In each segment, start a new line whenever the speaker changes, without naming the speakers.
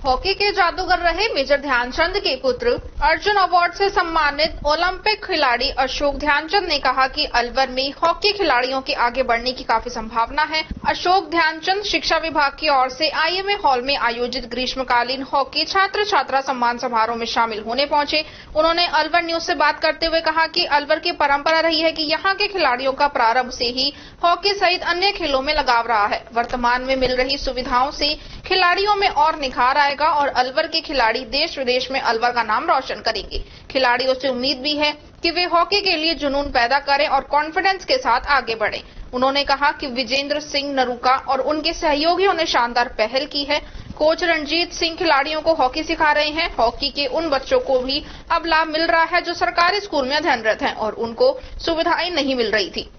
Hockey के जादूगर रहे मेजर ध्यानचंद के पुत्र अर्जुन अवार्ड से सम्मानित ओलंपिक खिलाड़ी अशोक ध्यानचंद ने कहा कि अलवर में हॉकी खिलाड़ियों के आगे बढ़ने की काफी संभावना है। अशोक ध्यानचंद शिक्षा विभाग की ओर से आईएमए हॉल में आयोजित ग्रीष्मकालीन हॉकी छात्र छात्रा सम्मान समारोह में शामिल होने पहुंचे। उन्होंने अलवर न्यूज से बात करते हुए कहा कि अलवर की परंपरा रही है कि यहाँ के खिलाड़ियों का प्रारंभ से ही हॉकी सहित अन्य खेलों में लगाव रहा है। वर्तमान में मिल रही सुविधाओं से खिलाड़ियों में और निखार आएगा और अलवर के खिलाड़ी देश विदेश में अलवर का नाम रोशन करेंगे। खिलाड़ियों से उम्मीद भी है कि वे हॉकी के लिए जुनून पैदा करें और कॉन्फिडेंस के साथ आगे बढ़ें। उन्होंने कहा कि विजेंद्र सिंह नरूका और उनके सहयोगियों ने शानदार पहल की है। कोच रणजीत सिंह खिलाड़ियों को हॉकी सिखा रहे हैं। हॉकी के उन बच्चों को भी अब लाभ मिल रहा है जो सरकारी स्कूल में अध्ययनरत हैं और उनको सुविधाएं नहीं मिल रही थी।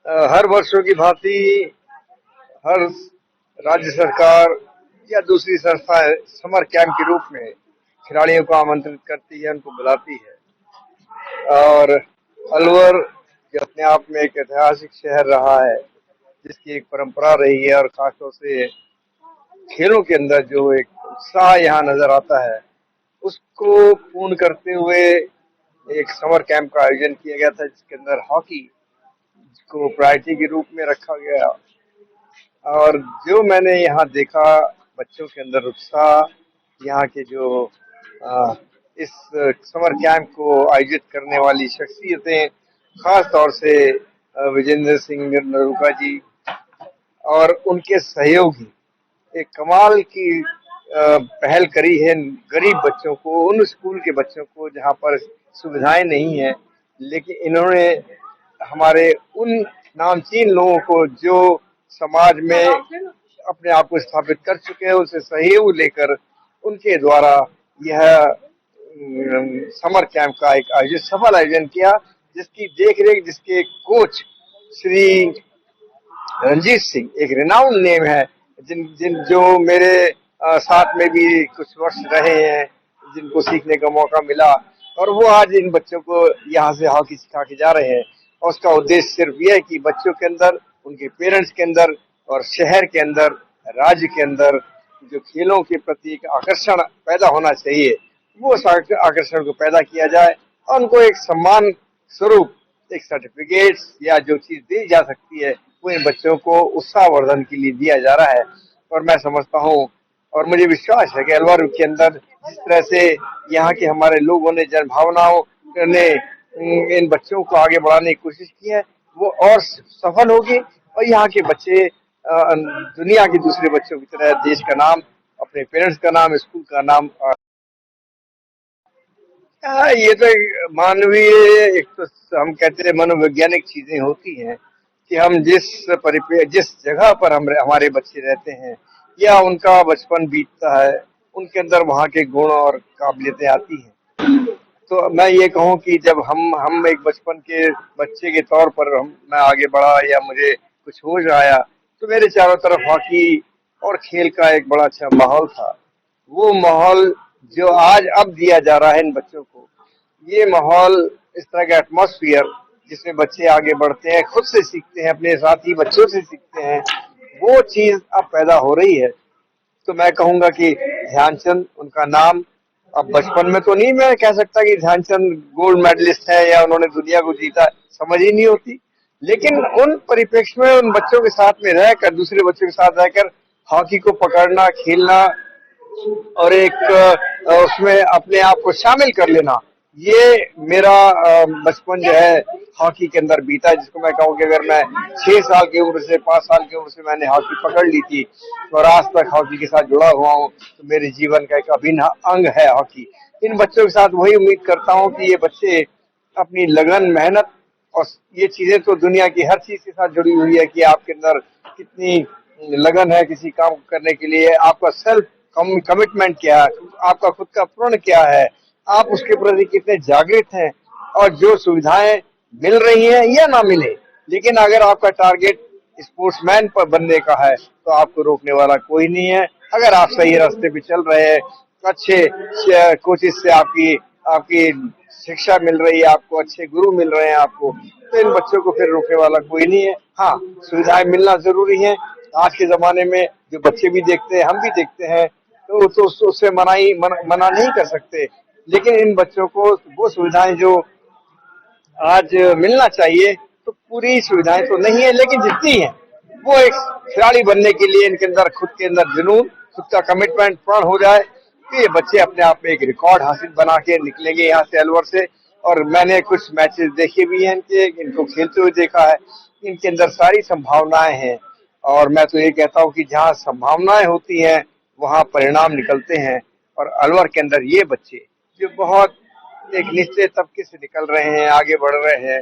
हर वर्षों की भांति हर राज्य सरकार या दूसरी संस्थाएं समर कैंप के रूप में खिलाड़ियों को आमंत्रित करती है, उनको बुलाती है। और अलवर जो अपने आप में एक ऐतिहासिक शहर रहा है, जिसकी एक परंपरा रही है और खासतौर से खेलों के अंदर जो एक उत्साह यहाँ नजर आता है, उसको पूर्ण करते हुए एक समर कैंप का आयोजन किया गया था, जिसके अंदर हॉकी को प्रायोरिटी के रूप में रखा गया। और जो मैंने यहाँ देखा, बच्चों के अंदर उत्साह, यहाँ के जो इस समर कैंप को आयोजित करने वाली शख्सियतें, खास तौर से विजेंद्र सिंह नरूका जी और उनके सहयोगी, एक कमाल की पहल करी है। गरीब बच्चों को, उन स्कूल के बच्चों को जहाँ पर सुविधाएं नहीं है, लेकिन इन्होंने हमारे उन नामचीन लोगों को जो समाज में अपने आप को स्थापित कर चुके हैं, उनसे सहयोग लेकर उनके द्वारा यह समर कैंप का एक सफल आयोजन किया, जिसकी देखरेख, जिसके कोच श्री रणजीत सिंह, एक रिनाउंड नेम है, जो मेरे साथ में भी कुछ वर्ष रहे हैं, जिनको सीखने का मौका मिला, और वो आज इन बच्चों को यहाँ से हॉकी सिखा के जा रहे हैं। और उसका उद्देश्य सिर्फ ये है कि बच्चों के अंदर, उनके पेरेंट्स के अंदर और शहर के अंदर, राज्य के अंदर जो खेलों के प्रति एक आकर्षण पैदा होना चाहिए, वो आकर्षण को पैदा किया जाए और उनको एक सम्मान स्वरूप एक सर्टिफिकेट या जो चीज दी जा सकती है, वो इन बच्चों को उत्साहवर्धन के लिए दिया जा रहा है। और मैं समझता हूँ और मुझे विश्वास है कि अलवर के अंदर जिस तरह से यहाँ के हमारे लोगों ने जनभावनाओं ने इन बच्चों को आगे बढ़ाने की कोशिश की है, वो और सफल होगी और यहाँ के बच्चे दुनिया के दूसरे बच्चों की तरह देश का नाम, अपने पेरेंट्स का नाम, स्कूल का नाम। ये तो मानवीय, एक तो हम कहते हैं मनोवैज्ञानिक चीजें होती हैं कि हम जिस जगह पर हमारे बच्चे रहते हैं या उनका बचपन बीतता है, उनके अंदर वहाँ के गुण और काबिलियतें आती हैं। तो मैं ये कहूँ कि जब हम एक बचपन के बच्चे के तौर पर मैं आगे बढ़ा या मुझे कुछ होश आया, तो मेरे चारों तरफ हॉकी और खेल का एक बड़ा अच्छा माहौल था। वो माहौल जो आज अब दिया जा रहा है इन बच्चों को, ये माहौल, इस तरह का एटमॉस्फेयर जिसमें बच्चे आगे बढ़ते हैं, खुद से सीखते हैं, अपने साथी बच्चों से सीखते हैं, वो चीज अब पैदा हो रही है। तो मैं कहूंगा कि ध्यानचंद, उनका नाम अब बचपन में तो नहीं मैं कह सकता कि ध्यानचंद गोल्ड मेडलिस्ट है या उन्होंने दुनिया को जीता, समझ ही नहीं होती, लेकिन उन परिप्रेक्ष्य में उन बच्चों के साथ में रहकर, दूसरे बच्चों के साथ रहकर हॉकी को पकड़ना, खेलना और एक उसमें अपने आप को शामिल कर लेना, ये मेरा बचपन जो है हॉकी के अंदर बीता, जिसको मैं कहूँ कि अगर मैं 6 साल की उम्र से 5 साल की उम्र से मैंने हॉकी पकड़ ली थी और आज तक हॉकी के साथ जुड़ा हुआ हूँ, तो मेरे जीवन का एक अभिन्न अंग है हॉकी। इन बच्चों के साथ वही उम्मीद करता हूँ कि ये बच्चे अपनी लगन, मेहनत, और ये चीजें तो दुनिया की हर चीज के साथ जुड़ी हुई है कि आपके अंदर कितनी लगन है किसी काम करने के लिए, आपका सेल्फ कमिटमेंट क्या है, आपका खुद का प्रण क्या है, आप उसके प्रति कितने जागृत हैं, और जो सुविधाएं मिल रही हैं या ना मिले, लेकिन अगर आपका टारगेट स्पोर्ट्समैन पर बनने का है तो आपको रोकने वाला कोई नहीं है। अगर आप सही रास्ते पे चल रहे हैं, अच्छे कोचिज से आपकी आपकी शिक्षा मिल रही है, आपको अच्छे गुरु मिल रहे हैं आपको, तो इन बच्चों को फिर रोकने वाला कोई नहीं है। हाँ, सुविधाएं मिलना जरूरी है। आज के जमाने में जो बच्चे भी देखते हैं, हम भी देखते हैं, तो उससे मना नहीं कर सकते। लेकिन इन बच्चों को वो सुविधाएं जो आज मिलना चाहिए, तो पूरी सुविधाएं तो नहीं है, लेकिन जितनी है वो एक खिलाड़ी बनने के लिए इनके अंदर खुद के अंदर जुनून, खुद का कमिटमेंट पूर्ण हो जाए, तो ये बच्चे अपने आप में एक रिकॉर्ड हासिल बना के निकलेंगे यहाँ से अलवर से। और मैंने कुछ मैचेस देखे भी हैं इनको खेलते हुए देखा है। इनके अंदर सारी संभावनाएं हैं, और मैं तो ये कहता हूँ कि जहाँ संभावनाएं होती हैं वहाँ परिणाम निकलते हैं। और अलवर के अंदर ये बच्चे जो बहुत एक निचले तबके से निकल रहे हैं, आगे बढ़ रहे हैं,